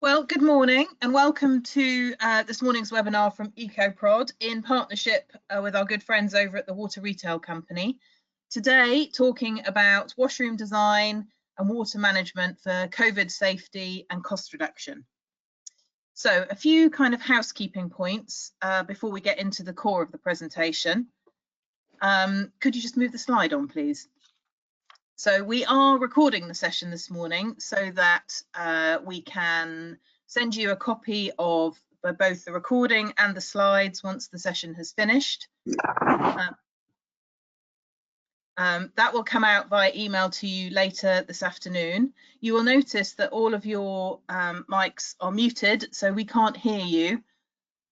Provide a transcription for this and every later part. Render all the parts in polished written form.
Well, good morning and welcome to this morning's webinar from EcoProd in partnership with our good friends over at the Water Retail Company. Today, talking about washroom design and water management for COVID safety and cost reduction. So a few kind of housekeeping points before we get into the core of the presentation. Could you just move the slide on, please? So we are recording the session this morning so that we can send you a copy of both the recording and the slides once the session has finished. That will come out via email to you later this afternoon. You will notice that all of your mics are muted, so we can't hear you.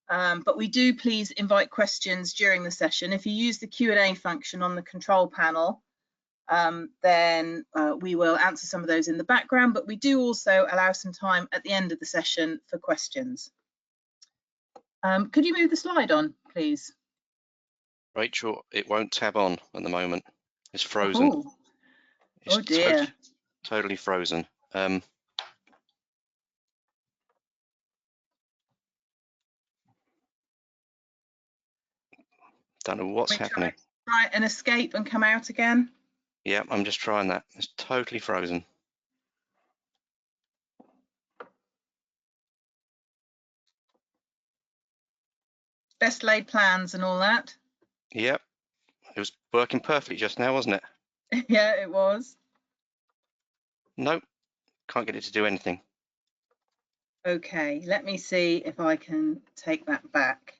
But we do please invite questions during the session. If you use the Q&A function on the control panel, then we will answer some of those in the background, but we do also allow some time at the end of the session for questions. Could you move the slide on, please? Rachel, it won't tab on at the moment. It's frozen. Oh dear. Totally frozen. Don't know what's happening. Try and escape and come out again. Yeah, I'm just trying that. It's totally frozen. Best laid plans and all that. Yep, it was working perfectly just now, wasn't it? Yeah, it was. Nope, can't get it to do anything. Okay, let me see if I can take that back.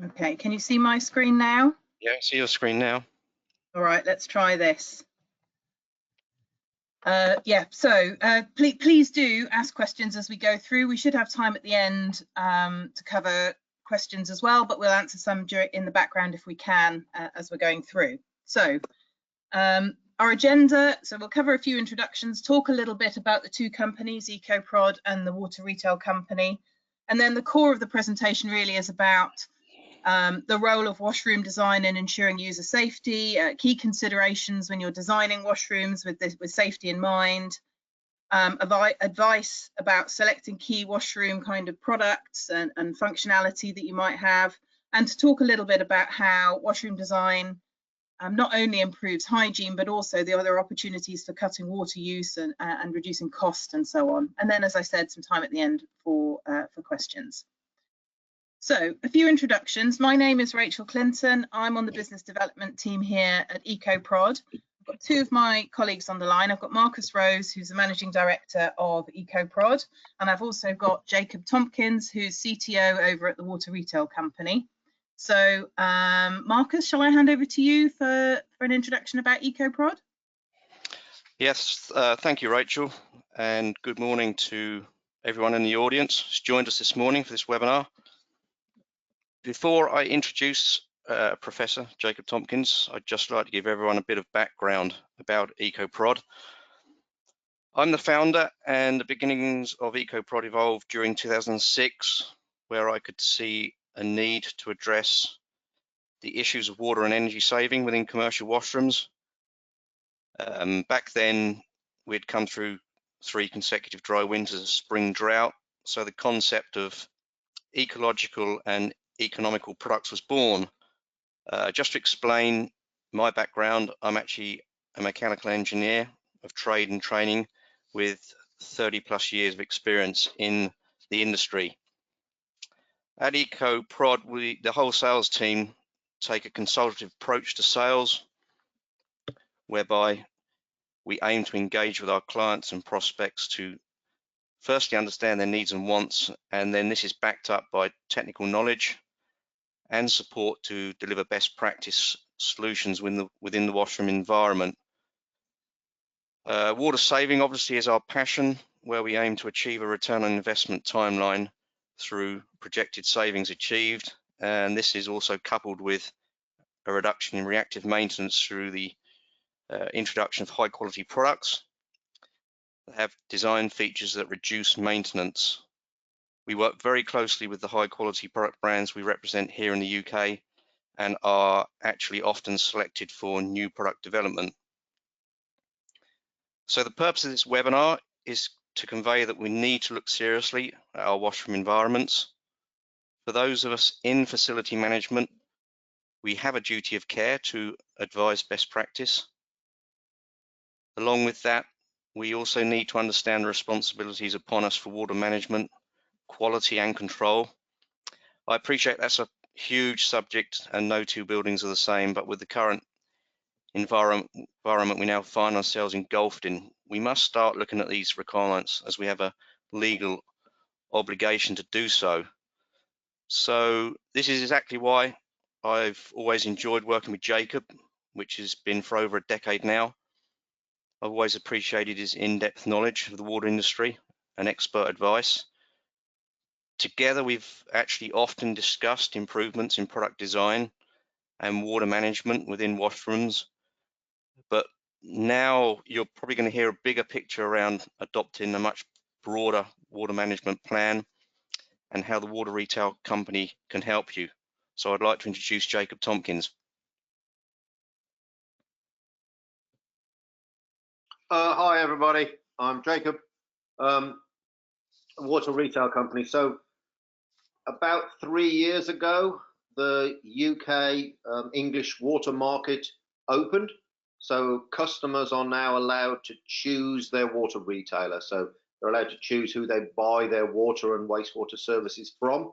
Okay, can you see my screen now? Yeah, I see your screen now. All right, let's try this. Please do ask questions as we go through. We should have time at the end to cover questions as well, but we'll answer some in the background if we can as we're going through. So our agenda, so we'll cover a few introductions, talk a little bit about the two companies, EcoProd and the Water Retail Company, and then the core of the presentation really is about the role of washroom design in ensuring user safety, key considerations when you're designing washrooms with safety in mind, advice about selecting key washroom kind of products and functionality that you might have, and to talk a little bit about how washroom design not only improves hygiene, but also the other opportunities for cutting water use and reducing cost and so on. And then, as I said, some time at the end for questions. So a few introductions. My name is Rachel Clinton. I'm on the business development team here at EcoProd. I've got two of my colleagues on the line. I've got Marcus Rose, who's the managing director of EcoProd, and I've also got Jacob Tompkins, who's CTO over at the Water Retail Company. So Marcus, shall I hand over to you for an introduction about EcoProd? Yes, thank you, Rachel, and good morning to everyone in the audience who's joined us this morning for this webinar. Before I introduce Professor Jacob Tompkins, I'd just like to give everyone a bit of background about EcoProd. I'm the founder, and the beginnings of EcoProd evolved during 2006, where I could see a need to address the issues of water and energy saving within commercial washrooms. Back then, we'd come through 3 consecutive dry winters, a spring drought, so the concept of ecological and economical products was born. Just to explain my background, I'm actually a mechanical engineer of trade and training with 30+ years of experience in the industry. At EcoProd, the whole sales team take a consultative approach to sales, whereby we aim to engage with our clients and prospects to firstly understand their needs and wants, and then this is backed up by technical knowledge and support to deliver best practice solutions within the washroom environment. Water saving obviously is our passion, where we aim to achieve a return on investment timeline through projected savings achieved, and this is also coupled with a reduction in reactive maintenance through the introduction of high quality products that have design features that reduce maintenance. We work very closely with the high quality product brands we represent here in the UK and are actually often selected for new product development. So the purpose of this webinar is to convey that we need to look seriously at our washroom environments. For those of us in facility management, we have a duty of care to advise best practice. Along with that, we also need to understand the responsibilities upon us for water management, quality and control. I appreciate that's a huge subject and no two buildings are the same, but with the current environment we now find ourselves engulfed in, we must start looking at these requirements as we have a legal obligation to do so. So this is exactly why I've always enjoyed working with Jacob, which has been for over a decade now. I've always appreciated his in-depth knowledge of the water industry and expert advice. Together, we've actually often discussed improvements in product design and water management within washrooms, but now you're probably going to hear a bigger picture around adopting a much broader water management plan and how the water retail company can help you. So I'd like to introduce Jacob Tompkins. Hi everybody, I'm Jacob, water retail company. So about 3 years ago, the UK English water market opened. So customers are now allowed to choose their water retailer. So they're allowed to choose who they buy their water and wastewater services from.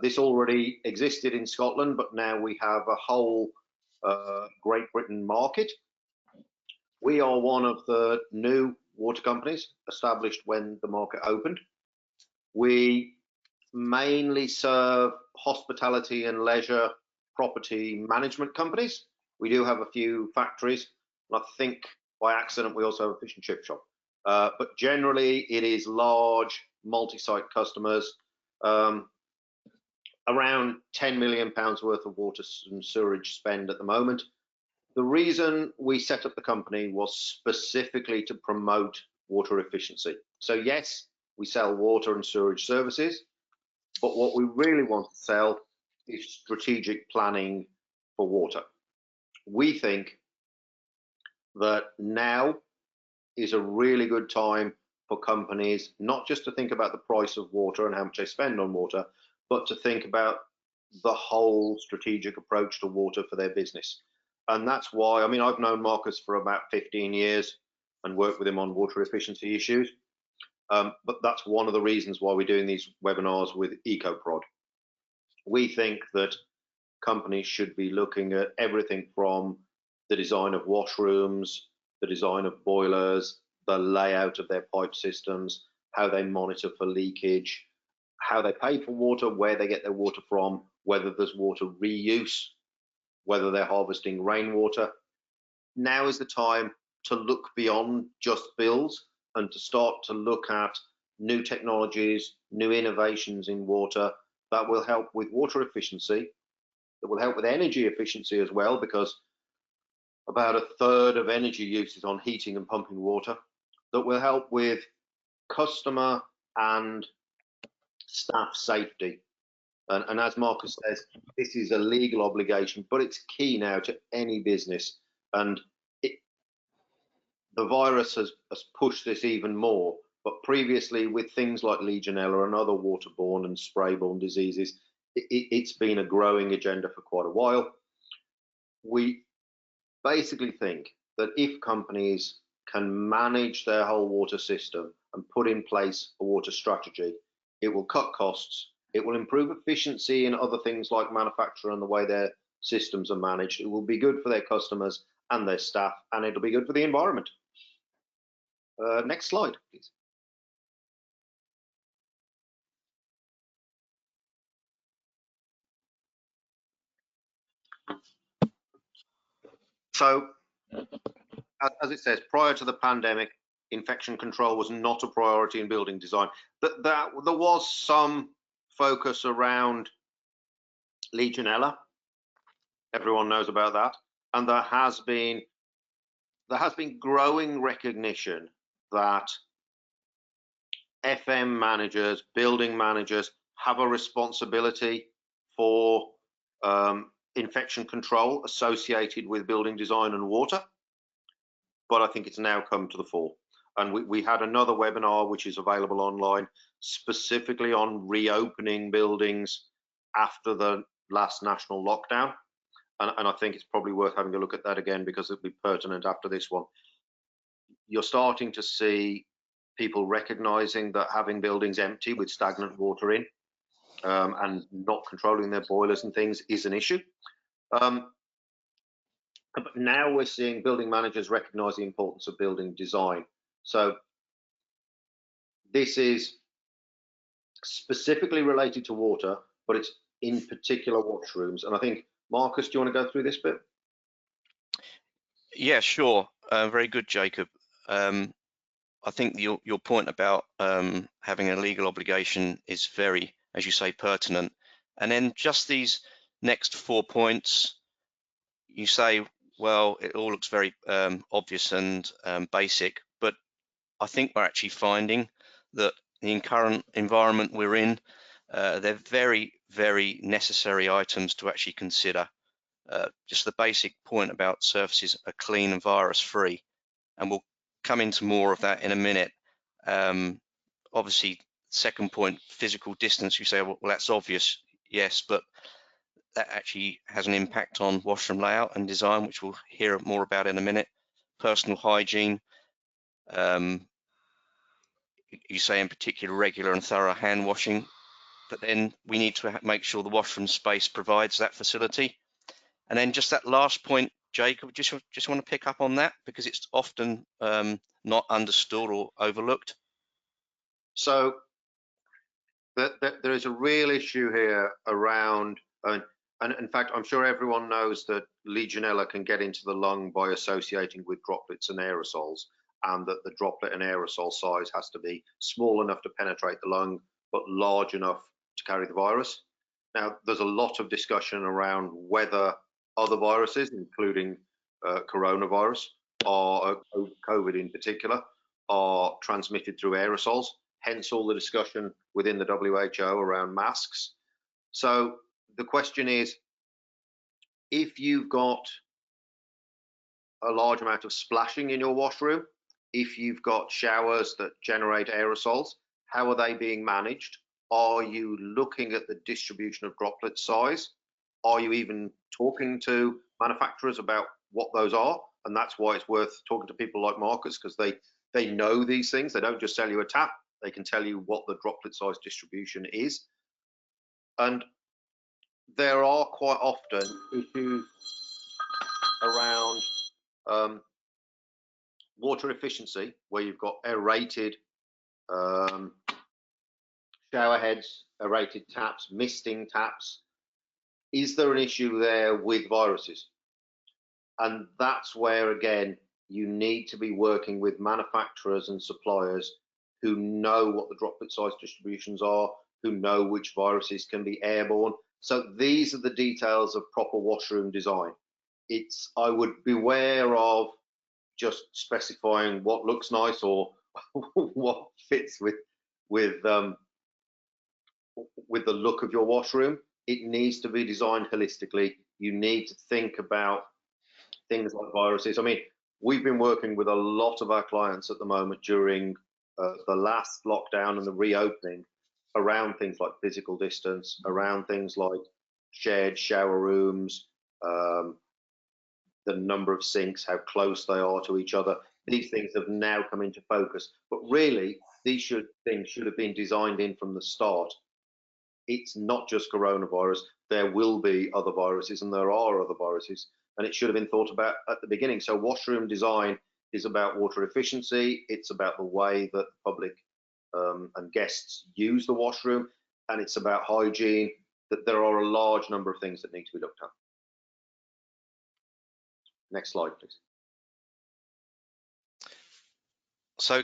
This already existed in Scotland, but now we have a whole Great Britain market. We are one of the new water companies established when the market opened. We mainly serve hospitality and leisure property management companies. We do have a few factories, and I think by accident we also have a fish and chip shop. But generally it is large multi-site customers, around £10 million worth of water and sewerage spend at the moment. The reason we set up the company was specifically to promote water efficiency. So yes, we sell water and sewerage services, but what we really want to sell is strategic planning for water. We think that now is a really good time for companies not just to think about the price of water and how much they spend on water, but to think about the whole strategic approach to water for their business. And that's why, I mean, I've known Marcus for about 15 years and worked with him on water efficiency issues. But that's one of the reasons why we're doing these webinars with EcoProd. We think that companies should be looking at everything from the design of washrooms, the design of boilers, the layout of their pipe systems, how they monitor for leakage, how they pay for water, where they get their water from, whether there's water reuse, whether they're harvesting rainwater. Now is the time to look beyond just bills and to start to look at new technologies, new innovations in water that will help with water efficiency, that will help with energy efficiency as well, because about a third of energy use is on heating and pumping water, that will help with customer and staff safety. And as Marcus says, this is a legal obligation, but it's key now to any business. And the virus has pushed this even more. But previously, with things like Legionella and other waterborne and sprayborne diseases, it's been a growing agenda for quite a while. We basically think that if companies can manage their whole water system and put in place a water strategy, it will cut costs. It will improve efficiency in other things like manufacture and the way their systems are managed. It will be good for their customers and their staff, and it'll be good for the environment. Next slide, please. So, as it says, prior to the pandemic, infection control was not a priority in building design. But there was some focus around Legionella. Everyone knows about that, and there has been growing recognition that FM managers, building managers have a responsibility for infection control associated with building design and water, but I think it's now come to the fore. And we had another webinar which is available online specifically on reopening buildings after the last national lockdown. And I think it's probably worth having a look at that again because it'll be pertinent after this one. You're starting to see people recognizing that having buildings empty with stagnant water in and not controlling their boilers and things is an issue. But now we're seeing building managers recognize the importance of building design. So this is specifically related to water, but it's in particular washrooms. And I think, Marcus, do you want to go through this bit? Yeah, sure. Very good, Jacob. I think your point about having a legal obligation is very, as you say, pertinent. And then just these next 4 points, you say, well, it all looks very obvious and basic, but I think we're actually finding that in current environment we're in, they're very, very necessary items to actually consider. Just the basic point about surfaces are clean and virus-free, and we'll come into more of that in a minute. Obviously, second point, physical distance, you say, well, that's obvious, yes, but that actually has an impact on washroom layout and design, which we'll hear more about in a minute. Personal hygiene, you say in particular regular and thorough hand washing, but then we need to make sure the washroom space provides that facility. And then just that last point, Jacob, just want to pick up on that because it's often not understood or overlooked. So there is a real issue here around, and in fact, I'm sure everyone knows that Legionella can get into the lung by associating with droplets and aerosols, and that the droplet and aerosol size has to be small enough to penetrate the lung, but large enough to carry the virus. Now, there's a lot of discussion around whether other viruses, including coronavirus or COVID in particular, are transmitted through aerosols, hence all the discussion within the WHO around masks. So the question is, if you've got a large amount of splashing in your washroom, if you've got showers that generate aerosols, how are they being managed? Are you looking at the distribution of droplet size? Are you even talking to manufacturers about what those are? And that's why it's worth talking to people like Marcus, because they know these things. They don't just sell you a tap, they can tell you what the droplet size distribution is. And there are quite often issues around water efficiency, where you've got aerated shower heads, aerated taps, misting taps. Is there an issue there with viruses? And that's where, again, you need to be working with manufacturers and suppliers who know what the droplet size distributions are, who know which viruses can be airborne. So these are the details of proper washroom design. I would beware of just specifying what looks nice or what fits with the look of your washroom. It needs to be designed holistically. You need to think about things like viruses. I mean, we've been working with a lot of our clients at the moment during the last lockdown and the reopening around things like physical distance, around things like shared shower rooms, the number of sinks, how close they are to each other. These things have now come into focus, but really these things should have been designed in from the start. It's not just coronavirus. There will be other viruses, and there are other viruses, and it should have been thought about at the beginning. So washroom design is about water efficiency. It's about the way that the public and guests use the washroom, and it's about hygiene. That there are a large number of things that need to be looked at. Next slide, please. So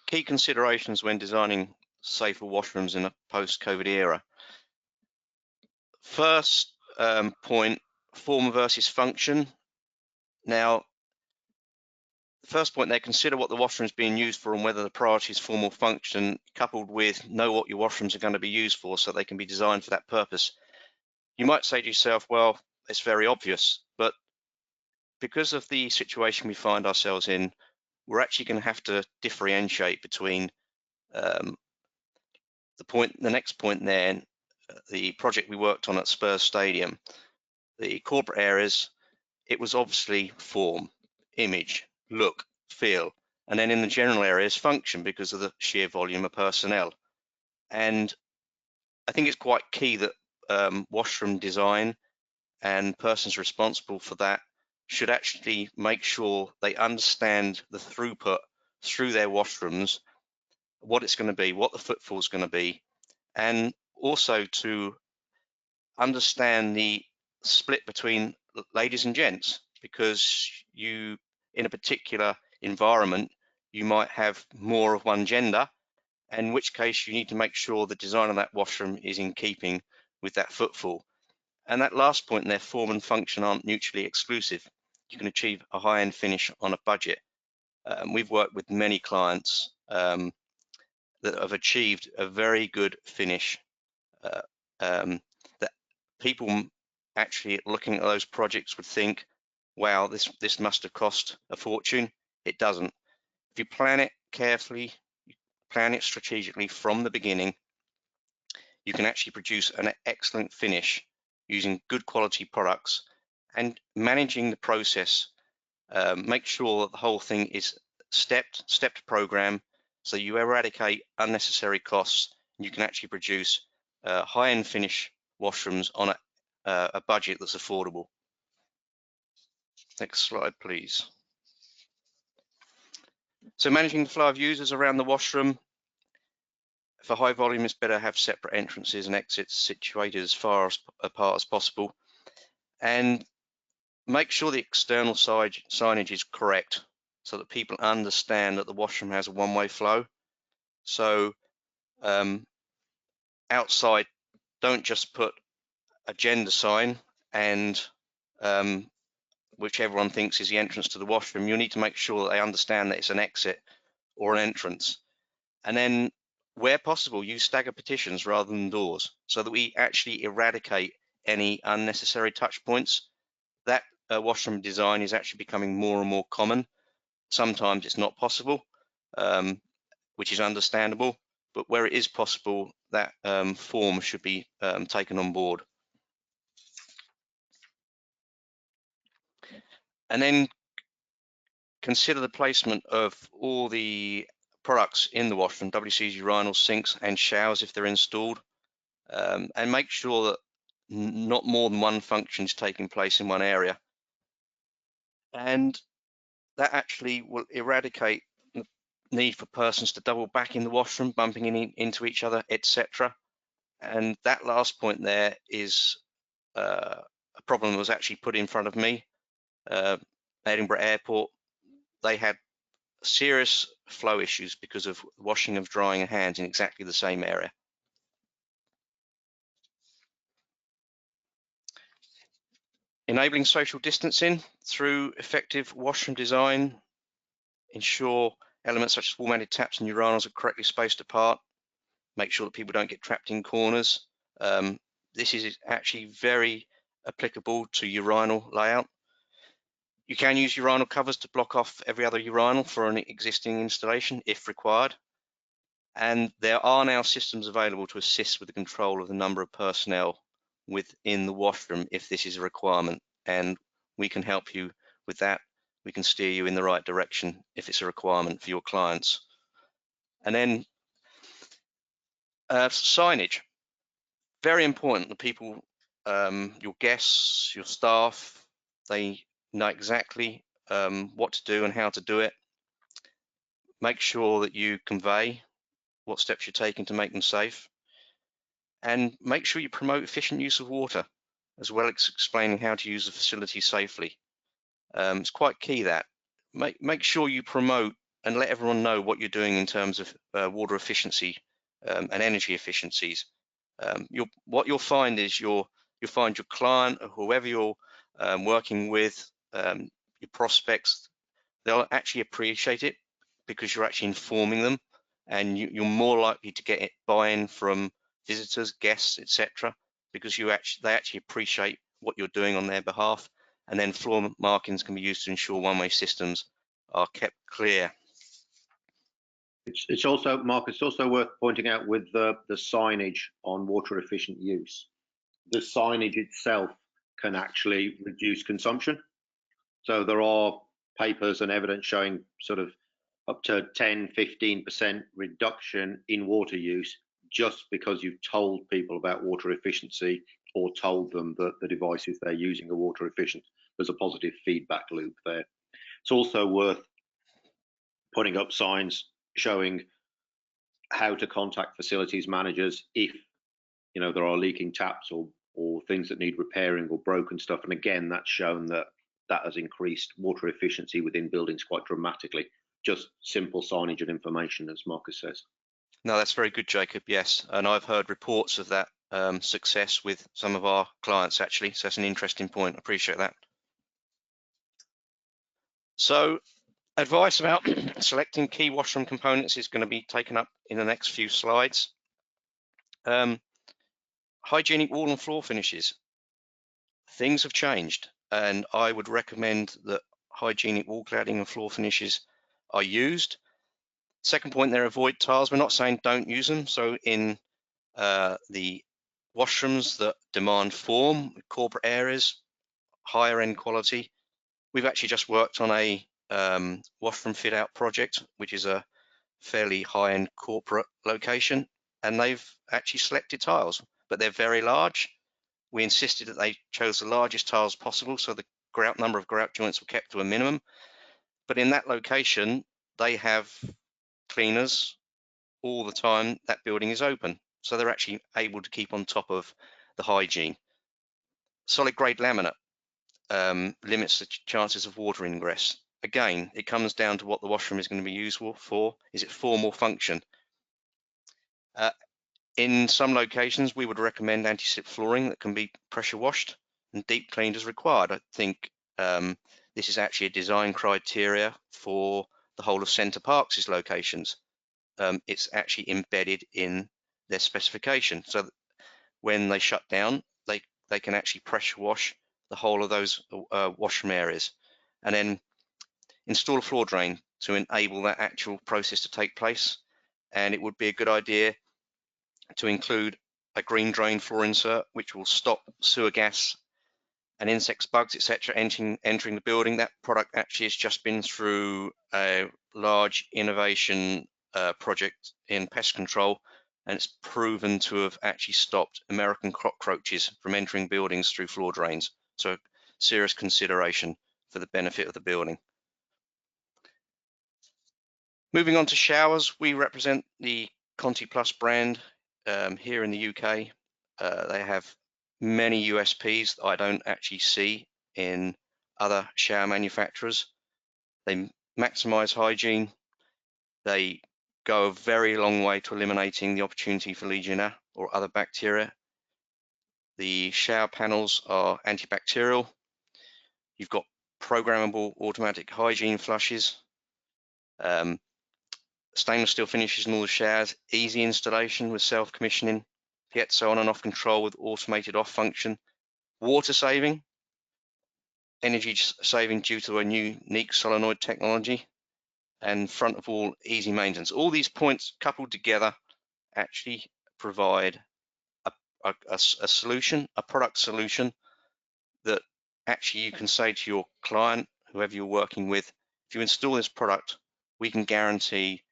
key considerations when designing safer washrooms in a post-COVID era. First point, form versus function. Now, first point there, consider what the washroom is being used for and whether the priority is form or function, coupled with know what your washrooms are going to be used for so they can be designed for that purpose. You might say to yourself, well, it's very obvious, but because of the situation we find ourselves in, we're actually going to have to differentiate between the next point there, the project we worked on at Spurs Stadium. The corporate areas, it was obviously form, image, look, feel, and then in the general areas, function, because of the sheer volume of personnel. And I think it's quite key that washroom design and persons responsible for that should actually make sure they understand the throughput through their washrooms, what it's going to be, what the footfall is going to be, and also to understand the split between ladies and gents, because you, in a particular environment, you might have more of one gender, in which case you need to make sure the design of that washroom is in keeping with that footfall. And that last point there, form and function aren't mutually exclusive. You can achieve a high-end finish on a budget. We've worked with many clients that have achieved a very good finish, that people actually looking at those projects would think, wow, this must have cost a fortune. It doesn't. If you plan it carefully, you plan it strategically from the beginning, you can actually produce an excellent finish using good quality products and managing the process. Make sure that the whole thing is stepped program, so you eradicate unnecessary costs and you can actually produce high-end finish washrooms on a budget that's affordable. Next slide, please. So managing the flow of users around the washroom. For high volume, it's better to have separate entrances and exits situated as far apart as possible, and make sure the external signage is correct so that people understand that the washroom has a one-way flow. So outside, don't just put a gender sign and which everyone thinks is the entrance to the washroom. You need to make sure that they understand that it's an exit or an entrance. And then where possible, use stagger partitions rather than doors, so that we actually eradicate any unnecessary touch points. That washroom design is actually becoming more and more common. Sometimes it's not possible, which is understandable, but where it is possible, that form should be taken on board. And then consider the placement of all the products in the washroom, WCs, urinals, sinks, and showers if they're installed, and make sure that not more than one function is taking place in one area. And that actually will eradicate the need for persons to double back in the washroom, bumping into each other, etc. And that last point there is a problem that was actually put in front of me. Edinburgh Airport, they had serious flow issues because of washing of drying hands in exactly the same area. Enabling social distancing through effective washroom design. Ensure elements such as wall-mounted taps and urinals are correctly spaced apart. Make sure that people don't get trapped in corners. This is actually very applicable to urinal layout. You can use urinal covers to block off every other urinal for an existing installation if required. And there are now systems available to assist with the control of the number of personnel within the washroom if this is a requirement, and we can help you with that. We can steer you in the right direction if it's a requirement for your clients. And then signage, very important that people, your guests, your staff, they know exactly what to do and how to do it. Make sure that you convey what steps you're taking to make them safe, and make sure you promote efficient use of water, as well as explaining how to use the facility safely. It's quite key that. Make sure you promote and let everyone know what you're doing in terms of water efficiency and energy efficiencies. What you'll find is you'll find your client or whoever you're working with, your prospects, they'll actually appreciate it because you're actually informing them, and you're more likely to get buy-in from visitors, guests, etc., because they actually appreciate what you're doing on their behalf. And then floor markings can be used to ensure one-way systems are kept clear. It's also, Mark, it's also worth pointing out with the signage on water efficient use. The signage itself can actually reduce consumption. So there are papers and evidence showing sort of up to 10–15% reduction in water use just because you've told people about water efficiency or told them that the devices they're using are water efficient. There's a positive feedback loop there. It's also worth putting up signs showing how to contact facilities managers if there are leaking taps or things that need repairing or broken stuff. And again, that's shown that has increased water efficiency within buildings quite dramatically. Just simple signage and information, as Marcus says. No, that's very good, Jacob. Yes, and I've heard reports of that success with some of our clients actually. So that's an interesting point. I appreciate that. So advice about selecting key washroom components is going to be taken up in the next few slides. Hygienic wall and floor finishes. Things have changed, and I would recommend that hygienic wall cladding and floor finishes are used. Second point there, avoid tiles. We're not saying don't use them. So in the washrooms that demand form, corporate areas, higher end quality, we've actually just worked on a washroom fit out project, which is a fairly high end corporate location, and they've actually selected tiles, but they're very large. We insisted that they chose the largest tiles possible, so the grout number of grout joints were kept to a minimum. But in that location, they have cleaners all the time that building is open, so they're actually able to keep on top of the hygiene. Solid grade laminate limits the chances of water ingress. Again, it comes down to what the washroom is going to be useful for. Is it form or function? In some locations, we would recommend anti-slip flooring that can be pressure washed and deep cleaned as required. I think this is actually a design criteria for the whole of Center Parks' locations. It's actually embedded in their specification, so that when they shut down, they can actually pressure wash the whole of those washroom areas, and then install a floor drain to enable that actual process to take place. And it would be a good idea to include a green drain floor insert, which will stop sewer gas and insects, bugs, etc. entering the building. That product actually has just been through a large innovation project in pest control, and it's proven to have actually stopped American cockroaches from entering buildings through floor drains. So serious consideration for the benefit of the building. Moving on to showers, we represent the Conti Plus brand here in the UK. They have many USPs that I don't actually see in other shower manufacturers. They maximize hygiene. They go a very long way to eliminating the opportunity for Legionella or other bacteria. The shower panels are antibacterial. You've got programmable automatic hygiene flushes. Stainless steel finishes in all the showers, easy installation with self-commissioning, piezo on and off control with automated off function, water saving, energy saving due to a unique solenoid technology, and front of all, easy maintenance. All these points coupled together actually provide a solution, a product solution that actually you can say to your client, whoever you're working with, if you install this product, we can guarantee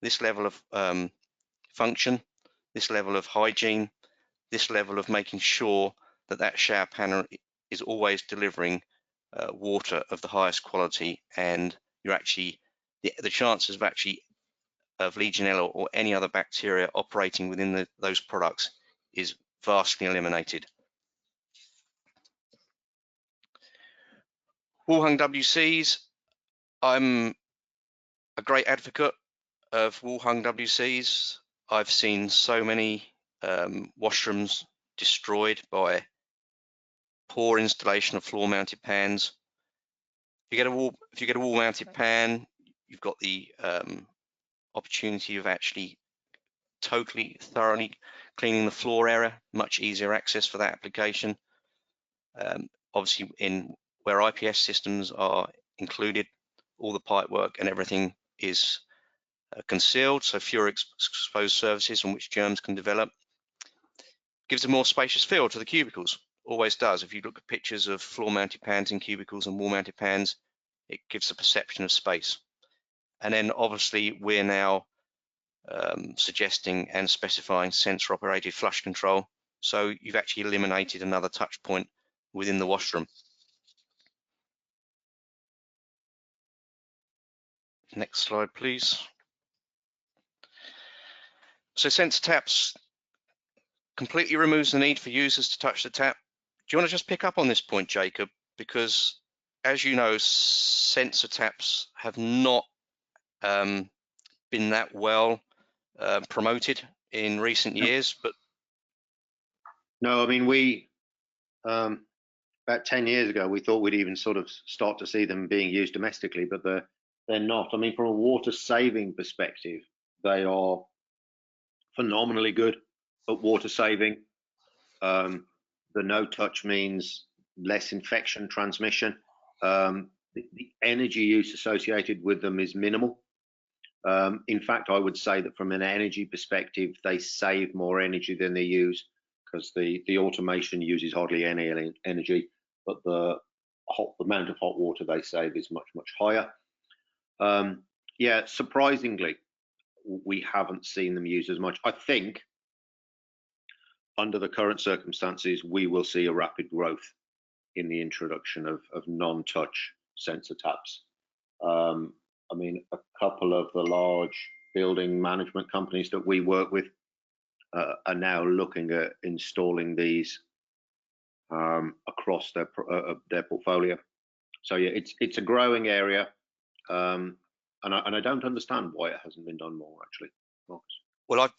this level of function, this level of hygiene, this level of making sure that that shower panel is always delivering water of the highest quality, and you're actually the chances of Legionella or any other bacteria operating within those products is vastly eliminated. Wall hung WCs. I'm a great advocate of wall hung WCs. I've seen so many washrooms destroyed by poor installation of floor mounted pans. If you get a wall mounted pan, you've got the opportunity of actually thoroughly cleaning the floor area, much easier access for that application. Obviously, in where IPS systems are included, all the pipe work and everything is concealed, so fewer exposed surfaces on which germs can develop. Gives a more spacious feel to the cubicles, always does. If you look at pictures of floor-mounted pans in cubicles and wall-mounted pans, it gives a perception of space. And then obviously we're now suggesting and specifying sensor-operated flush control, so you've actually eliminated another touch point within the washroom. Next slide, please. So sensor taps completely removes the need for users to touch the tap. Do you want to just pick up on this point, Jacob? Because as you know, sensor taps have not been that well promoted in recent years. But no, I mean, we about 10 years ago, we thought we'd even sort of start to see them being used domestically, but they're not. I mean, from a water saving perspective, they are phenomenally good at water saving. The no touch means less infection transmission. The energy use associated with them is minimal. In fact, I would say that from an energy perspective, they save more energy than they use, because the automation uses hardly any energy, but the amount of hot water they save is much, much higher. Yeah, surprisingly, we haven't seen them used as much. I think under the current circumstances, we will see a rapid growth in the introduction of non-touch sensor taps. I mean, a couple of the large building management companies that we work with are now looking at installing these across their portfolio. So yeah, it's a growing area, and I don't understand why it hasn't been done more, actually, Marcus. Well,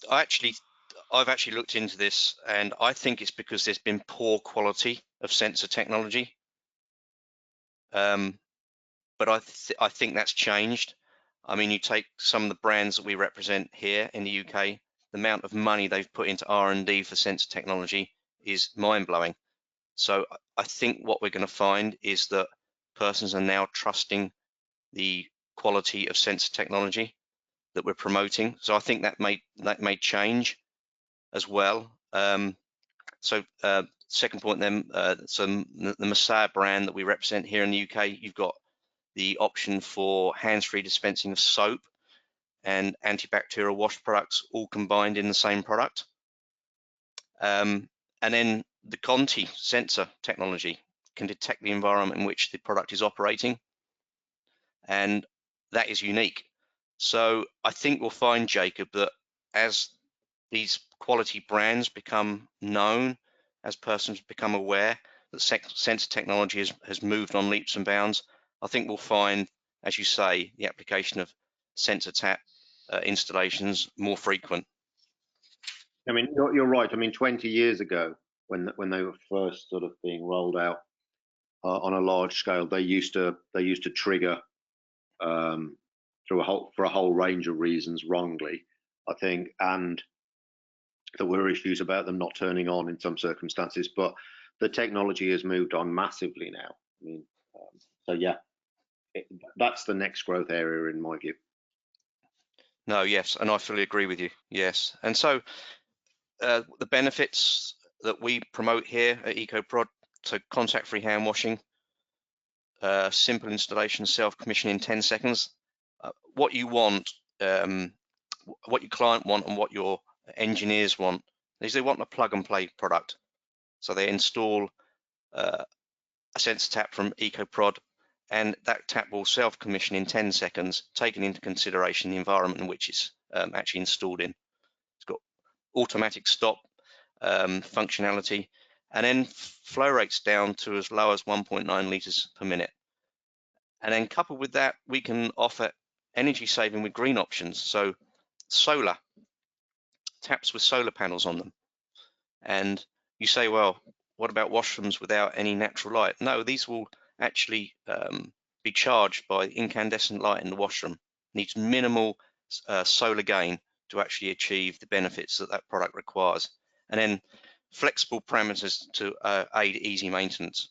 I've actually looked into this, and I think it's because there's been poor quality of sensor technology. But I think that's changed. I mean, you take some of the brands that we represent here in the UK, the amount of money they've put into R&D for sensor technology is mind-blowing. So I think what we're going to find is that persons are now trusting the quality of sensor technology that we're promoting. So I think that may change as well. Second point then, so the Messiah brand that we represent here in the UK, you've got the option for hands-free dispensing of soap and antibacterial wash products all combined in the same product. And then the Conti sensor technology can detect the environment in which the product is operating, and that is unique. So I think we'll find, Jacob, that as these quality brands become known, as persons become aware that sensor technology has moved on leaps and bounds, I think we'll find, as you say, the application of sensor tap installations more frequent. I mean, you're right. I mean, 20 years ago, when they were first sort of being rolled out on a large scale, they used to trigger for a whole range of reasons wrongly, I think, and there were issues about them not turning on in some circumstances. But the technology has moved on massively now. I mean, so yeah, that's the next growth area in my view. No, yes, and I fully agree with you. Yes, and so the benefits that we promote here at EcoProd, so contact-free hand washing, simple installation, self-commission in 10 seconds. What you want, what your client want, and what your engineers want is they want a plug-and-play product. So they install a sensor tap from EcoProd, and that tap will self-commission in 10 seconds, taking into consideration the environment in which it's actually installed in. It's got automatic stop functionality, and then flow rates down to as low as 1.9 litres per minute. And then coupled with that, we can offer energy saving with green options. So solar, taps with solar panels on them. And you say, well, what about washrooms without any natural light? No, these will actually be charged by incandescent light in the washroom. Needs minimal solar gain to actually achieve the benefits that product requires. And then flexible parameters to aid easy maintenance.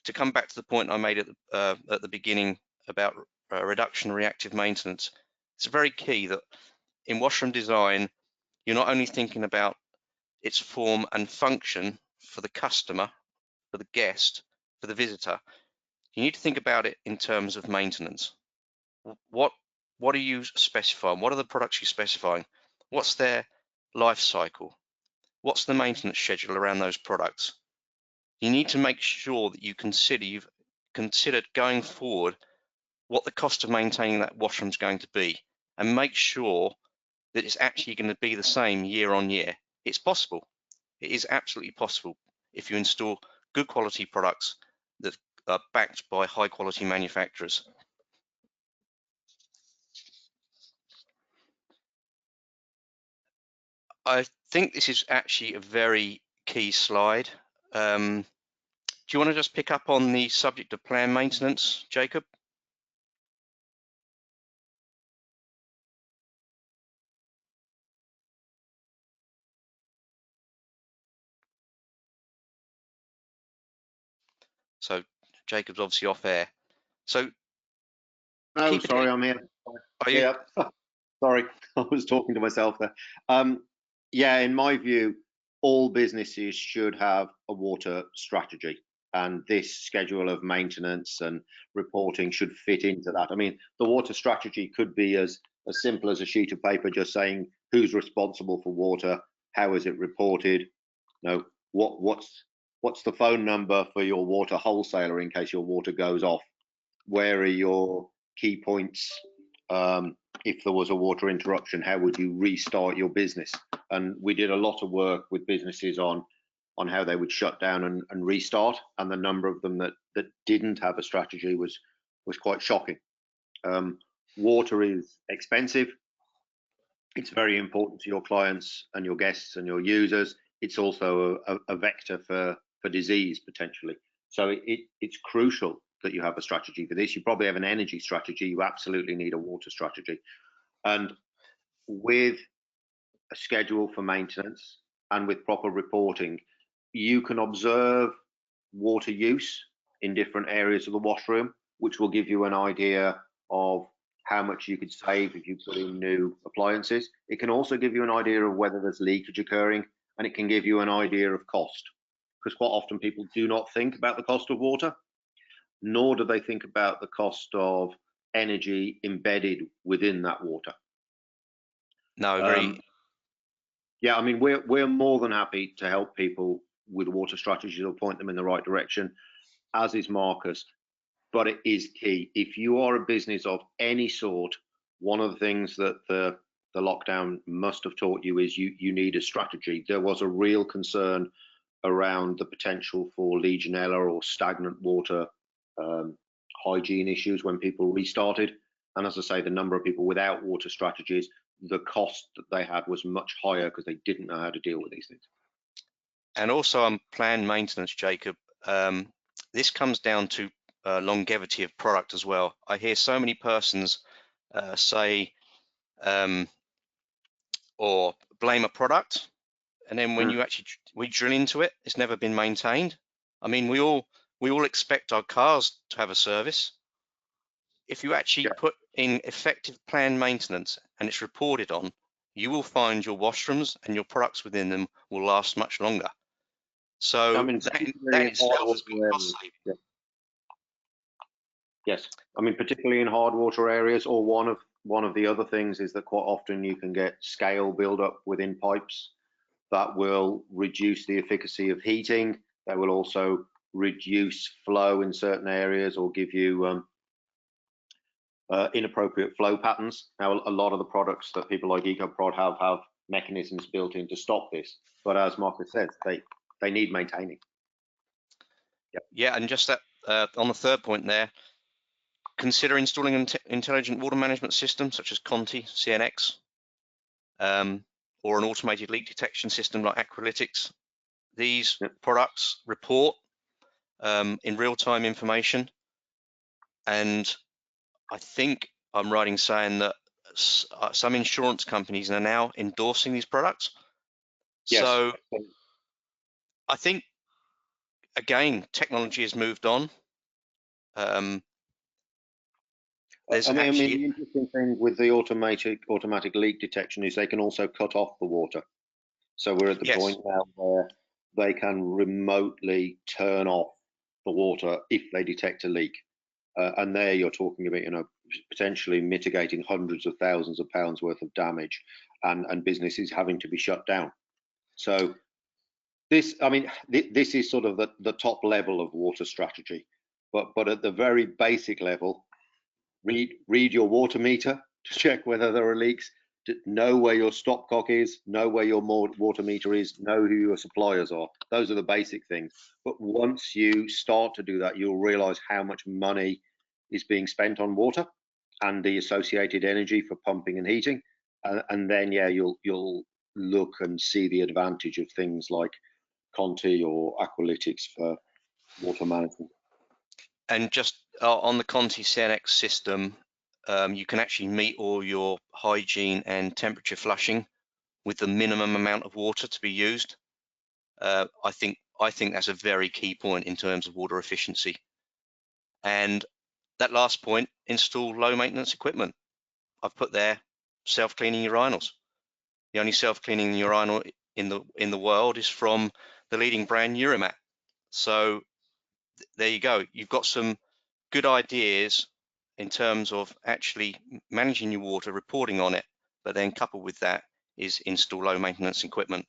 To come back to the point I made at the beginning about reduction reactive maintenance, it's very key that in washroom design, you're not only thinking about its form and function for the customer, for the guest, for the visitor, you need to think about it in terms of maintenance. What are you specifying? What are the products you're specifying? What's their life cycle? What's the maintenance schedule around those products? You need to make sure that you've considered going forward what the cost of maintaining that washroom is going to be, and make sure that it's actually going to be the same year on year. It's possible. It is absolutely possible if you install good quality products that are backed by high quality manufacturers. I think this is actually a very key slide. Do you want to just pick up on the subject of planned maintenance, Jacob? So Jacob's obviously off air. So No, sorry, I'm here. Are you? Yeah, sorry, I was talking to myself there. Yeah, in my view, all businesses should have a water strategy, and this schedule of maintenance and reporting should fit into that. I mean, the water strategy could be as simple as a sheet of paper just saying who's responsible for water, how is it reported, you know, what's the phone number for your water wholesaler in case your water goes off, where are your key points, if there was a water interruption, how would you restart your business? And we did a lot of work with businesses on how they would shut down and restart, and the number of them that didn't have a strategy was quite shocking. Water is expensive. It's very important to your clients and your guests and your users. It's also a vector for disease potentially. So it's crucial that you have a strategy for this. You probably have an energy strategy. You absolutely need a water strategy. And with a schedule for maintenance and with proper reporting, you can observe water use in different areas of the washroom, which will give you an idea of how much you could save if you put in new appliances. It can also give you an idea of whether there's leakage occurring, and it can give you an idea of cost, because quite often people do not think about the cost of water, nor do they think about the cost of energy embedded within that water. No, very. Yeah, I mean, we're more than happy to help people with water strategies or point them in the right direction, as is Marcus. But it is key. If you are a business of any sort, one of the things that the lockdown must have taught you is you need a strategy. There was a real concern around the potential for Legionella or stagnant water hygiene issues when people restarted. And as I say, the number of people without water strategies, the cost that they had was much higher because they didn't know how to deal with these things. And also on planned maintenance, Jacob, this comes down to longevity of product as well. I hear so many persons say or blame a product, and then when we drill into it, it's never been maintained. I mean, we all expect our cars to have a service. If you actually put in effective planned maintenance and it's reported on, you will find your washrooms and your products within them will last much longer. So I mean, that itself has been costly. Yeah. Yes, I mean, particularly in hard water areas, or one of the other things is that quite often you can get scale buildup within pipes that will reduce the efficacy of heating. They will also reduce flow in certain areas or give you inappropriate flow patterns. Now, a lot of the products that people like EcoProd have mechanisms built in to stop this. But as Marcus said, they need maintaining. Yep. Yeah, and just that on the third point there, consider installing an intelligent water management system such as Conti CNX, or an automated leak detection system like Aqualytics. These products report in real-time information, and I think I'm right in saying that some insurance companies are now endorsing these products. Yes. So I think, again, technology has moved on. There's I mean, actually, the interesting thing with the automatic leak detection is they can also cut off the water. So we're at the yes, point now where they can remotely turn off the water if they detect a leak. And there you're talking about, potentially mitigating hundreds of thousands of pounds worth of damage and businesses having to be shut down. So this, I mean, this is sort of the top level of water strategy. But at the very basic level, read your water meter to check whether there are leaks, to know where your stopcock is, know where your water meter is, know who your suppliers are. Those are the basic things. But once you start to do that, you'll realize how much money is being spent on water and the associated energy for pumping and heating. And then, yeah, you'll look and see the advantage of things like Conti or Aqualytics for water management. and just on the Conti Signage system, you can actually meet all your hygiene and temperature flushing with the minimum amount of water to be used. I think that's a very key point in terms of water efficiency. And that last point, install low maintenance equipment. I've put there self-cleaning urinals. The only self-cleaning urinal in the world is from the leading brand Urimat. So there you go. You've got some good ideas in terms of actually managing your water, reporting on it, but then coupled with that is install low maintenance equipment.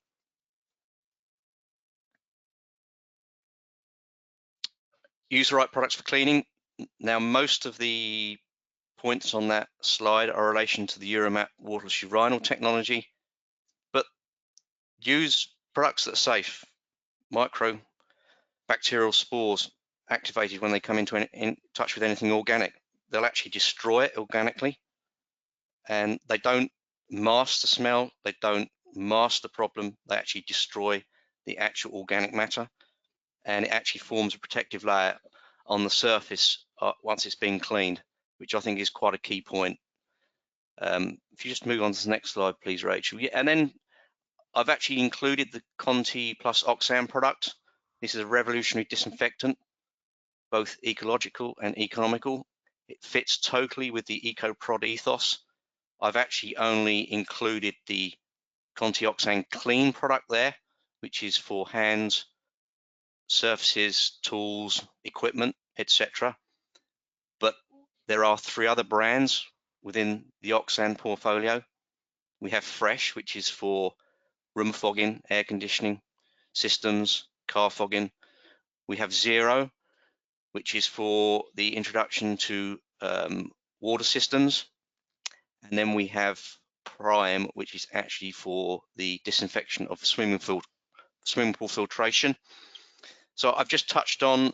Use the right products for cleaning. Now, most of the points on that slide are in relation to the Urimat waterless urinal technology, but use products that are safe. Microbacterial spores activated when they come in touch with anything organic. They'll actually destroy it organically, and they don't mask the smell, they don't mask the problem, they actually destroy the actual organic matter, and it actually forms a protective layer on the surface once it's been cleaned, which I think is quite a key point. If you just move on to the next slide, please, Rachel. Yeah, and then I've actually included the Conti Plus Oxan product. This is a revolutionary disinfectant, both ecological and economical. It fits totally with the EcoProd ethos. I've actually only included the Conti Oxan Clean product there, which is for hands, surfaces, tools, equipment, etc. But there are 3 other brands within the Oxan portfolio. We have Fresh, which is for room fogging, air conditioning systems, car fogging. We have Zero, which is for the introduction to water systems. And then we have Prime, which is actually for the disinfection of swimming pool filtration. So I've just touched on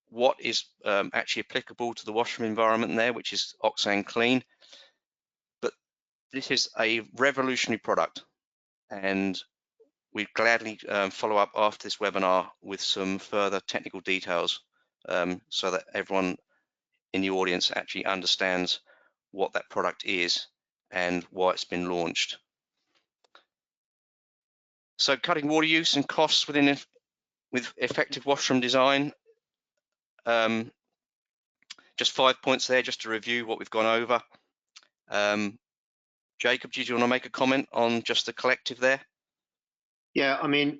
what is actually applicable to the washroom environment there, which is Oxan Clean. But this is a revolutionary product, and we'd gladly follow up after this webinar with some further technical details so that everyone in the audience actually understands what that product is and why it's been launched. So cutting water use and costs with effective washroom design. Just 5 points there, just to review what we've gone over. Jacob, do you want to make a comment on just the collective there? Yeah, I mean,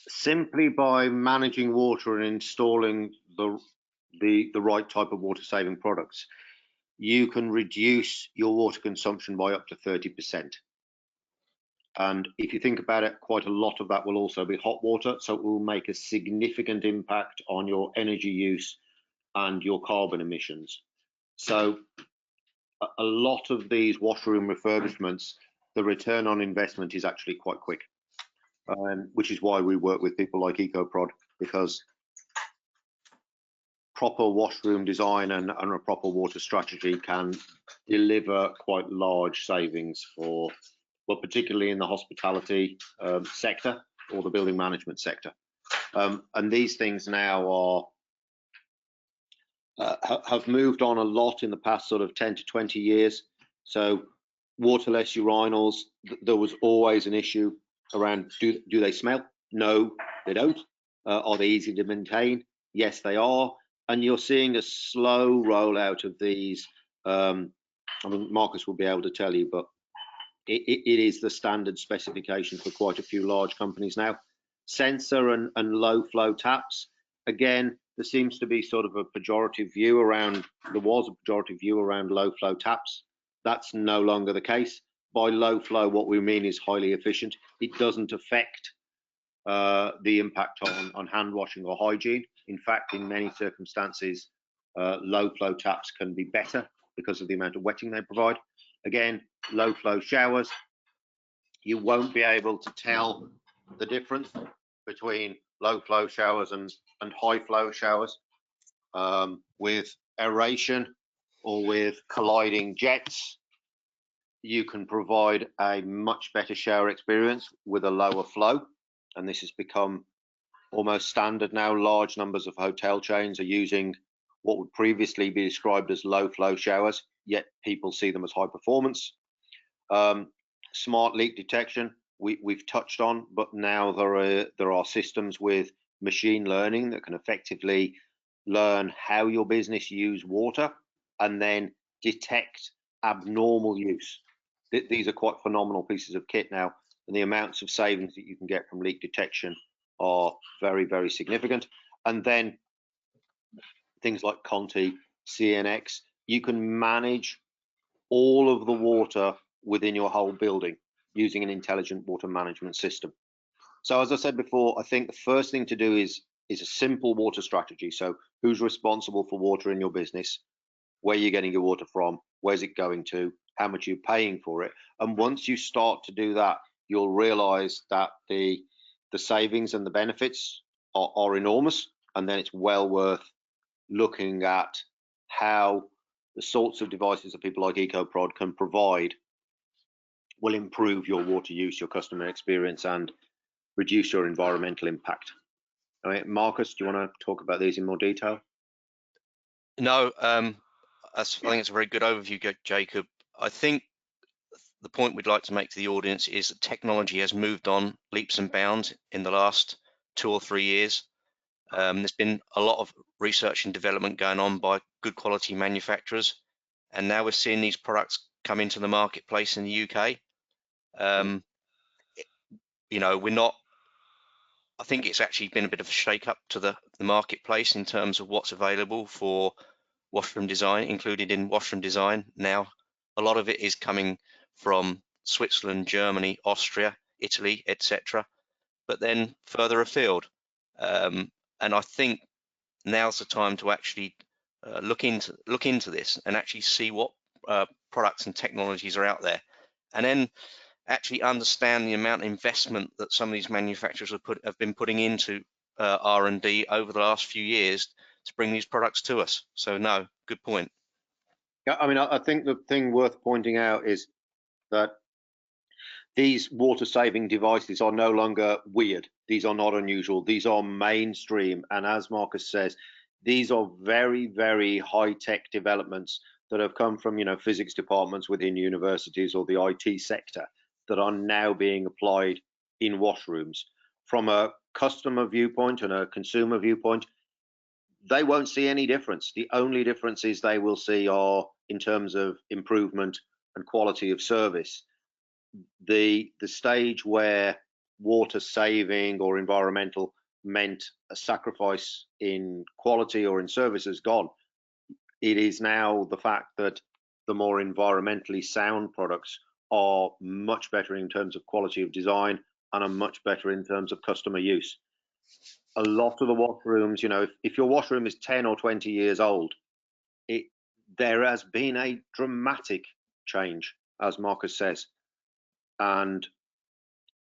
simply by managing water and installing the right type of water saving products, you can reduce your water consumption by up to 30%. And if you think about it, quite a lot of that will also be hot water, so it will make a significant impact on your energy use and your carbon emissions. So a lot of these washroom refurbishments, the return on investment is actually quite quick, which is why we work with people like EcoProd, because proper washroom design and a proper water strategy can deliver quite large savings for, well, particularly in the hospitality sector or the building management sector. And these things now have moved on a lot in the past sort of 10 to 20 years. So waterless urinals, there was always an issue. around do they smell? No, they don't. Are they easy to maintain? Yes, they are. And you're seeing a slow rollout of these. I mean, Marcus will be able to tell you, but it is the standard specification for quite a few large companies now. Sensor and low flow taps. Again, there seems to be sort of a pejorative view around, there was a pejorative view around low flow taps. That's no longer the case. By low flow, what we mean is highly efficient. It doesn't affect the impact on hand washing or hygiene. In fact, in many circumstances, low flow taps can be better because of the amount of wetting they provide. Again, low flow showers, you won't be able to tell the difference between low flow showers and high flow showers. With aeration or with colliding jets, you can provide a much better shower experience with a lower flow. And this has become almost standard now. Large numbers of hotel chains are using what would previously be described as low flow showers, yet people see them as high performance. Smart leak detection, we've touched on, but now there are systems with machine learning that can effectively learn how your business use water and then detect abnormal use. These are quite phenomenal pieces of kit now, and the amounts of savings that you can get from leak detection are very, very significant. And then things like Conti, CNX, you can manage all of the water within your whole building using an intelligent water management system. So as I said before, I think the first thing to do is a simple water strategy. So who's responsible for water in your business? Where you're getting your water from? Where's it going to? How much you're paying for it? And once you start to do that, you'll realize that the savings and the benefits are enormous. And then it's well worth looking at how the sorts of devices that people like EcoProd can provide will improve your water use, your customer experience, and reduce your environmental impact. All right, Marcus, do you want to talk about these in more detail? No, I think it's a very good overview, Jacob. I think the point we'd like to make to the audience is that technology has moved on leaps and bounds in the last 2 or 3 years. There's been a lot of research and development going on by good quality manufacturers, and now we're seeing these products come into the marketplace in the UK. You know, I think it's actually been a bit of a shake-up to the marketplace in terms of what's available for washroom design, included in washroom design. Now, a lot of it is coming from Switzerland, Germany, Austria, Italy, etc., but then further afield. And I think now's the time to actually look into this and actually see what products and technologies are out there, and then actually understand the amount of investment that some of these manufacturers have been putting into R&D over the last few years to bring these products to us. So no, good point. Yeah, I mean, I think the thing worth pointing out is that these water-saving devices are no longer weird. These are not unusual. These are mainstream. And as Marcus says, these are very, very high-tech developments that have come from, you know, physics departments within universities or the IT sector that are now being applied in washrooms. From a customer viewpoint and a consumer viewpoint, they won't see any difference. The only differences they will see are in terms of improvement and quality of service. The stage where water saving or environmental meant a sacrifice in quality or in service has gone. It is now the fact that the more environmentally sound products are much better in terms of quality of design and are much better in terms of customer use. A lot of the washrooms, you know, if your washroom is 10 or 20 years old, there has been a dramatic change, as Marcus says. And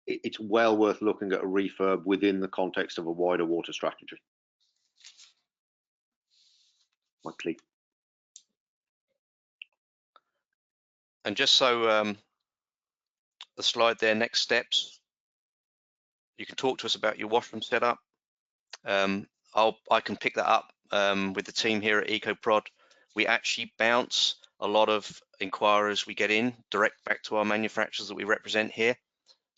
it's well worth looking at a refurb within the context of a wider water strategy. Likely. And just so the slide there, next steps, you can talk to us about your washroom setup. I can pick that up with the team here at EcoProd. We actually bounce a lot of inquiries we get in direct back to our manufacturers that we represent here.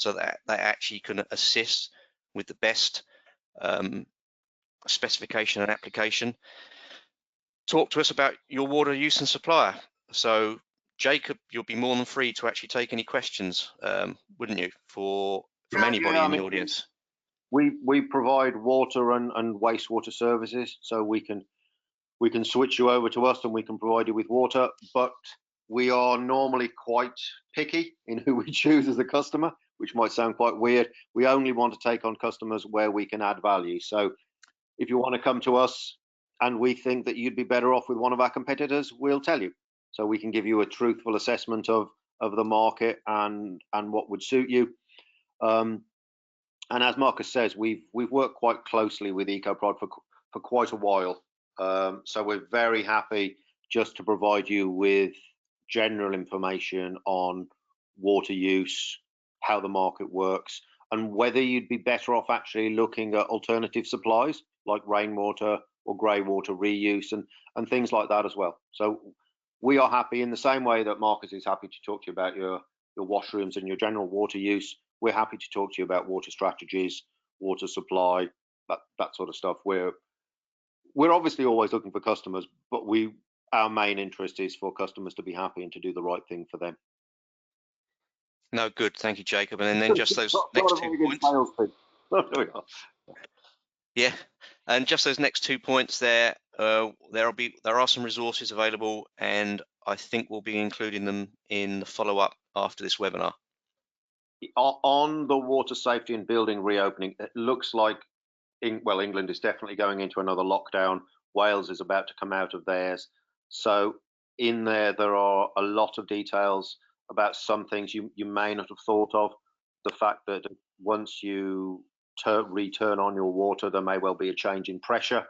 so that they actually can assist with the best specification and application. Talk to us about your water use and supplier. So Jacob, you'll be more than free to actually take any questions, wouldn't you, from anybody in the audience? We provide water and wastewater services, so we can switch you over to us and we can provide you with water, but we are normally quite picky in who we choose as a customer, which might sound quite weird. We only want to take on customers where we can add value. So if you want to come to us and we think that you'd be better off with one of our competitors, we'll tell you. So we can give you a truthful assessment of the market and what would suit you. And as Marcus says, we've worked quite closely with EcoProd for quite a while. So we're very happy just to provide you with general information on water use, how the market works, and whether you'd be better off actually looking at alternative supplies like rainwater or grey water reuse and things like that as well. So we are happy in the same way that Marcus is happy to talk to you about your washrooms and your general water use. We're happy to talk to you about water strategies, water supply, that sort of stuff. We're obviously always looking for customers, but our main interest is for customers to be happy and to do the right thing for them. No, good. Thank you, Jacob. And then just those next 2 points. Yeah, and just those next 2 points there. There are some resources available, and I think we'll be including them in the follow-up after this webinar. On the water safety and building reopening, it looks like England is definitely going into another lockdown. Wales is about to come out of theirs. So in there are a lot of details about some things you may not have thought of. The fact that once you return on your water, there may well be a change in pressure,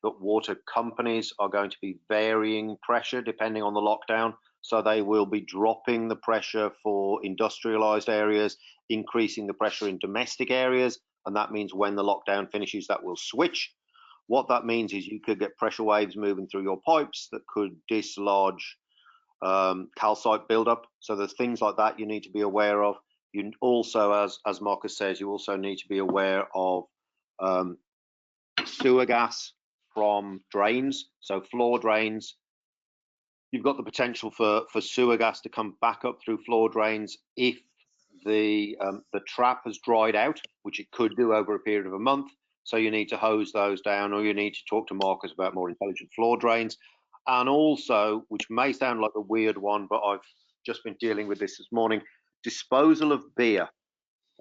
that water companies are going to be varying pressure depending on the lockdown. So they will be dropping the pressure for industrialized areas, increasing the pressure in domestic areas. And that means when the lockdown finishes, that will switch. What that means is you could get pressure waves moving through your pipes that could dislodge calcite buildup. So there's things like that you need to be aware of. You also, as Marcus says, you also need to be aware of sewer gas from drains, so floor drains. You've got the potential for sewer gas to come back up through floor drains if the trap has dried out, which it could do over a period of a month. So you need to hose those down, or you need to talk to Marcus about more intelligent floor drains. And also, which may sound like a weird one, but I've just been dealing with this morning, disposal of beer.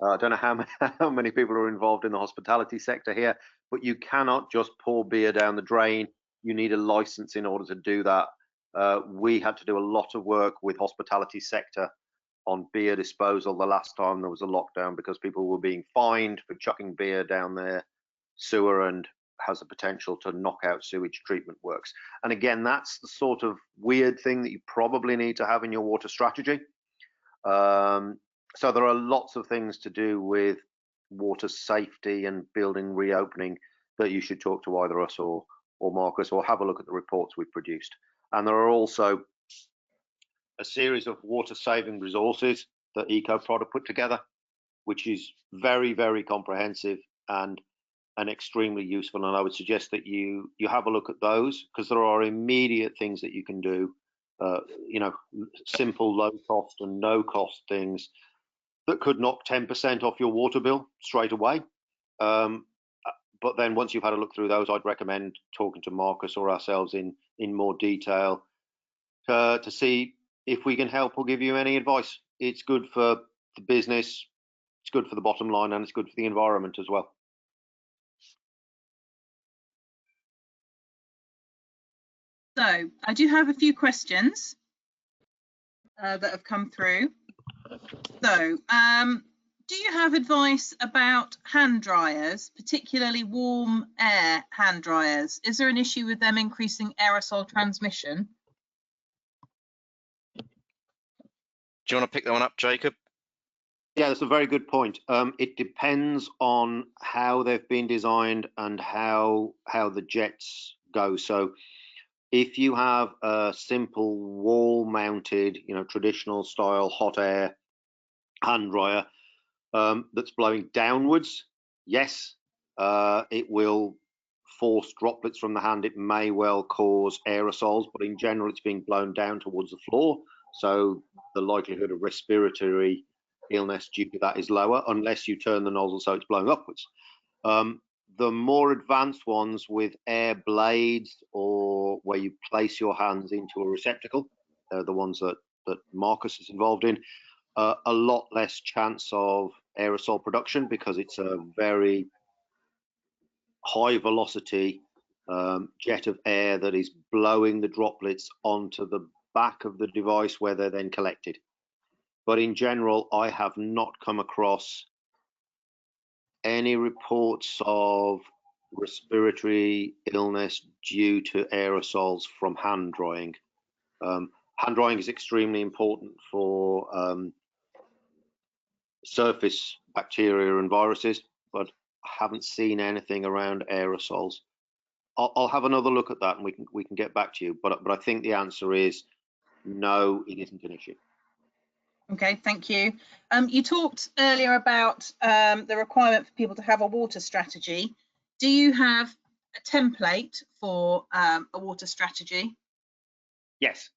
I don't know how many people are involved in the hospitality sector here, but you cannot just pour beer down the drain. You need a license in order to do that. We had to do a lot of work with hospitality sector on beer disposal the last time there was a lockdown, because people were being fined for chucking beer down their sewer, and has the potential to knock out sewage treatment works. And again, that's the sort of weird thing that you probably need to have in your water strategy. So there are lots of things to do with water safety and building reopening that you should talk to either us or Marcus, or have a look at the reports we've produced. And there are also a series of water saving resources that EcoProd have put together, which is very, very comprehensive and extremely useful. And I would suggest that you have a look at those, because there are immediate things that you can do, simple low cost and no cost things that could knock 10% off your water bill straight away. But then once you've had a look through those, I'd recommend talking to Marcus or ourselves in more detail to see if we can help or give you any advice. It's good for the business, it's good for the bottom line, and it's good for the environment as well. So I do have a few questions that have come through. So do you have advice about hand dryers, particularly warm air hand dryers? Is there an issue with them increasing aerosol transmission? Do you want to pick that one up, Jacob? Yeah, that's a very good point. It depends on how they've been designed and how the jets go. So if you have a simple wall mounted, traditional style hot air hand dryer, that's blowing downwards, yes, it will force droplets from the hand. It may well cause aerosols, but in general, it's being blown down towards the floor. So the likelihood of respiratory illness due to that is lower, unless you turn the nozzle so it's blowing upwards. The more advanced ones with air blades, or where you place your hands into a receptacle, the ones that Marcus is involved in, a lot less chance of aerosol production, because it's a very high velocity jet of air that is blowing the droplets onto the back of the device where they're then collected. But in general, I have not come across any reports of respiratory illness due to aerosols from hand drying. Hand drying is extremely important for surface bacteria and viruses, but I haven't seen anything around aerosols. I'll have another look at that, and we can get back to you. But I think the answer is no, it isn't an issue. Okay, thank you. You talked earlier about the requirement for people to have a water strategy. Do you have a template for a water strategy? Yes,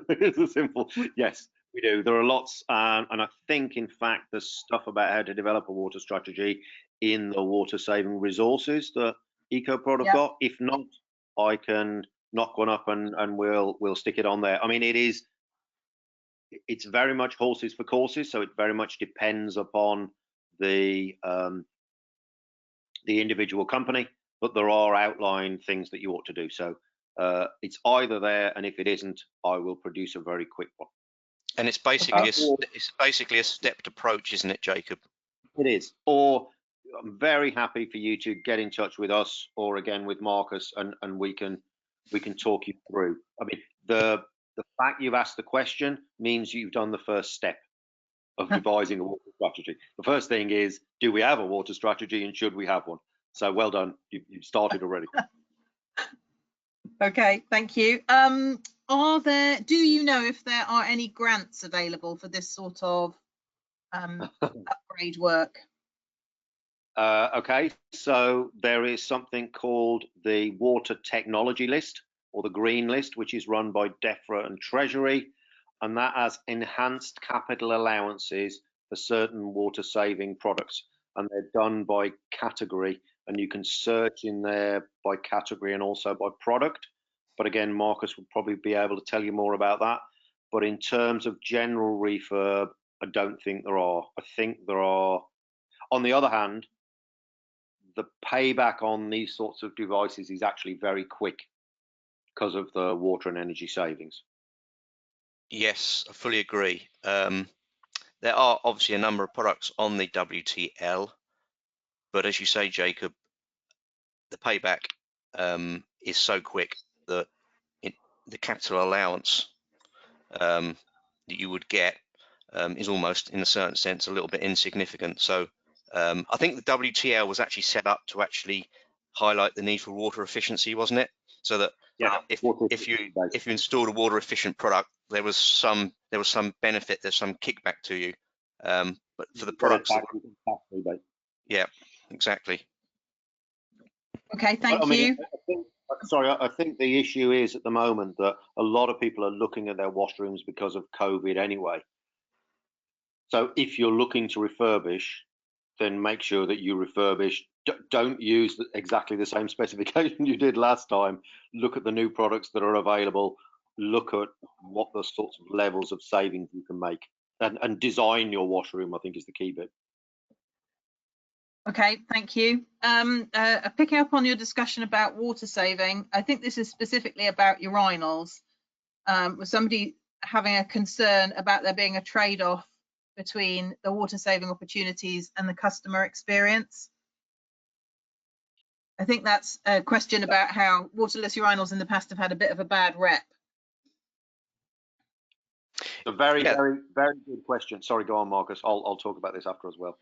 it's a simple yes. We do. There are lots, and I think, in fact, there's stuff about how to develop a water strategy in the water-saving resources that EcoProd have got. If not, I can knock one up and we'll stick it on there. I mean, it's very much horses for courses, so it very much depends upon the individual company, but there are outline things that you ought to do. So it's either there, and if it isn't, I will produce a very quick one. And it's basically a stepped approach, isn't it, Jacob? It is. Or I'm very happy for you to get in touch with us, or again with Marcus, and we can talk you through. I mean, the fact you've asked the question means you've done the first step of devising a water strategy. The first thing is, do we have a water strategy, and should we have one? So well done, you've started already. Okay, thank you. Do you know if there are any grants available for this sort of upgrade work? Okay, so there is something called the Water Technology List, or the Green List, which is run by DEFRA and Treasury, and that has enhanced capital allowances for certain water-saving products, and they're done by category, and you can search in there by category and also by product. But again, Marcus will probably be able to tell you more about that. But in terms of general refurb, I don't think there are. I think there are. On the other hand, the payback on these sorts of devices is actually very quick because of the water and energy savings. Yes, I fully agree. There are obviously a number of products on the WTL, but as you say, Jacob, the payback is so quick that the capital allowance that you would get is almost, in a certain sense, a little bit insignificant. So I think the WTL was actually set up to actually highlight the need for water efficiency, wasn't it? So that if you installed a water efficient product, there was some benefit, there's some kickback to you. But for the products, yeah, exactly. Okay, thank you. I think the issue is at the moment that a lot of people are looking at their washrooms because of COVID anyway. So if you're looking to refurbish, then make sure that you refurbish. Don't use exactly the same specification you did last time. Look at the new products that are available. Look at what the sorts of levels of savings you can make, and design your washroom, I think, is the key bit. Okay, thank you. Picking up on your discussion about water saving, I think this is specifically about urinals. With somebody having a concern about there being a trade-off between the water saving opportunities and the customer experience. I think that's a question about how waterless urinals in the past have had a bit of a bad rep. A very, very, very good question. Sorry, go on, Marcus. I'll talk about this after as well.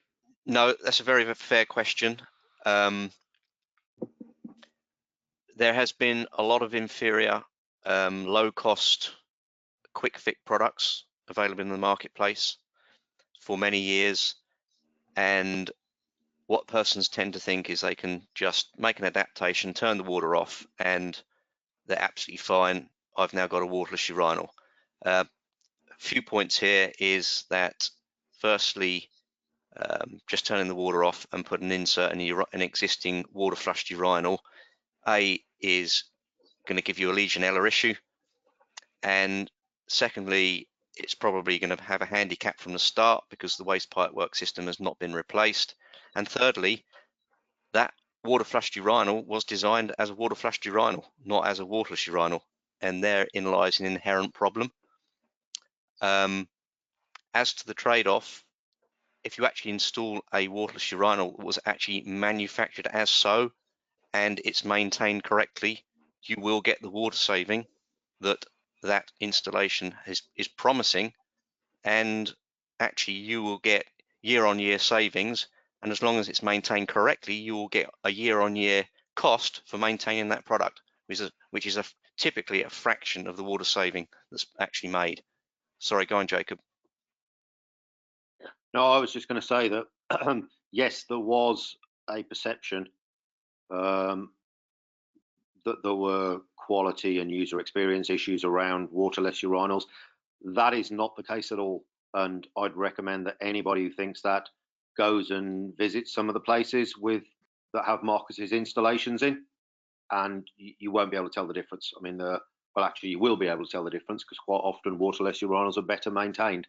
No, that's a very fair question. There has been a lot of inferior, low-cost, quick-fix products available in the marketplace for many years, and what persons tend to think is they can just make an adaptation, turn the water off, and they're absolutely fine. I've now got a waterless urinal. A few points here is that, firstly, just turning the water off and put an insert in an existing water flushed urinal, is going to give you a Legionella issue, and secondly, it's probably going to have a handicap from the start because the waste pipe work system has not been replaced, and thirdly, that water flushed urinal was designed as a water flushed urinal, not as a waterless urinal, and therein lies an inherent problem. As to the trade-off, if you actually install a waterless urinal that was actually manufactured as so, and it's maintained correctly, you will get the water saving that installation is promising, and actually you will get year-on-year savings, and as long as it's maintained correctly, you will get a year-on-year cost for maintaining that product, which is typically a fraction of the water saving that's actually made. Sorry, go on, Jacob. No, I was just going to say that yes, there was a perception that there were quality and user experience issues around waterless urinals. That is not the case at all, and I'd recommend that anybody who thinks that goes and visits some of the places that have Marcus's installations in, and you won't be able to tell the difference. I mean, well, actually, you will be able to tell the difference because quite often waterless urinals are better maintained.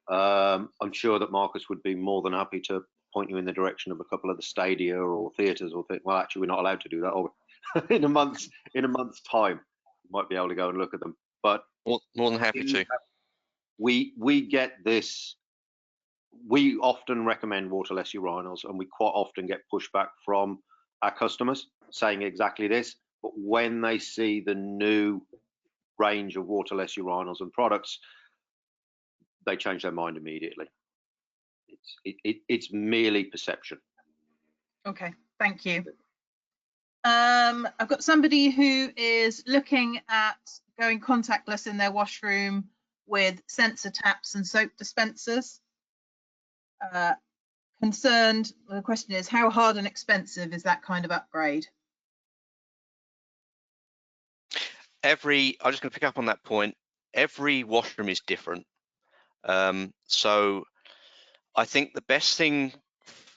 I'm sure that Marcus would be more than happy to point you in the direction of a couple of the stadia or theatres, or think, well, actually, we're not allowed to do that, are we? in a month's time, you might be able to go and look at them. But more than happy to. We get this. We often recommend waterless urinals, and we quite often get pushback from our customers saying exactly this. But when they see the new range of waterless urinals and products, they change their mind immediately. It's merely perception. Okay, thank you. I've got somebody who is looking at going contactless in their washroom with sensor taps and soap dispensers. Concerned, the question is, how hard and expensive is that kind of upgrade? I'm just going to pick up on that point. Every washroom is different. So I think the best thing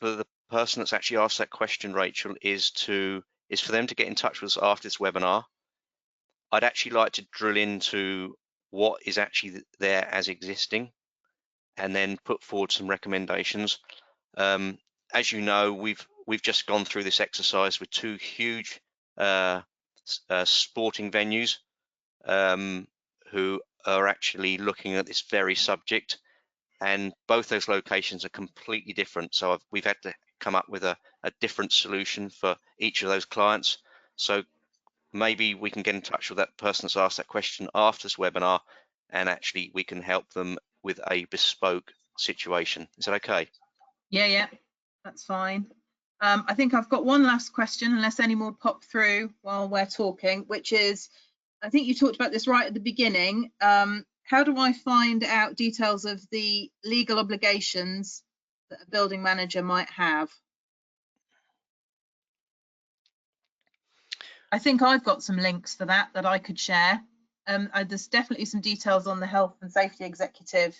for the person that's actually asked that question, Rachel, is for them to get in touch with us after this webinar. I'd actually like to drill into what is actually there as existing, and then put forward some recommendations. As you know, we've just gone through this exercise with two huge sporting venues who are actually looking at this very subject, and both those locations are completely different. So we've had to come up with a different solution for each of those clients. So maybe we can get in touch with that person that's asked that question after this webinar, and actually we can help them with a bespoke situation. Is that okay? Yeah, that's fine. I think I've got one last question, unless any more pop through while we're talking, which is, I think you talked about this right at the beginning. How do I find out details of the legal obligations that a building manager might have? I think I've got some links for that I could share. There's definitely some details on the Health and Safety Executive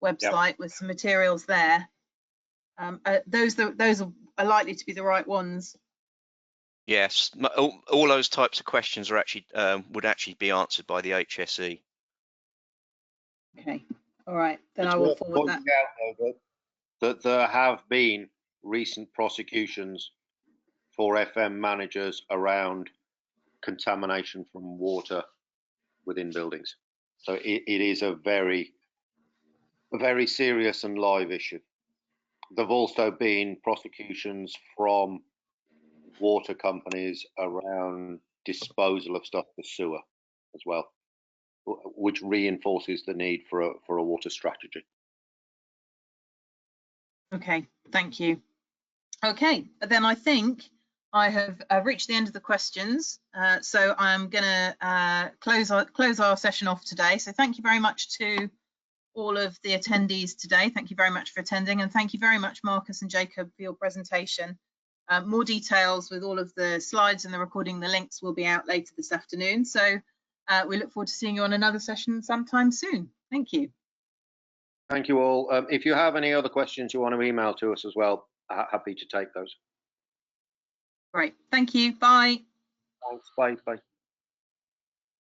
website with some materials there. Those are likely to be the right ones. Yes, all those types of questions are actually would actually be answered by the HSE. Okay, all right, then I will forward that. Out, though, that there have been recent prosecutions for FM managers around contamination from water within buildings. So it is a very serious and live issue. There've also been prosecutions from water companies around disposal of stuff for sewer as well, which reinforces the need for a water strategy. Okay, thank you. Okay, then I think I have reached the end of the questions, so I'm going to close our session off today. So thank you very much to all of the attendees today. Thank you very much for attending, and thank you very much, Marcus and Jacob, for your presentation. More details with all of the slides and the recording, the links will be out later this afternoon. So we look forward to seeing you on another session sometime soon. Thank you. Thank you all. If you have any other questions you want to email to us as well, happy to take those. Great. Thank you. Bye. Thanks. Bye. Bye.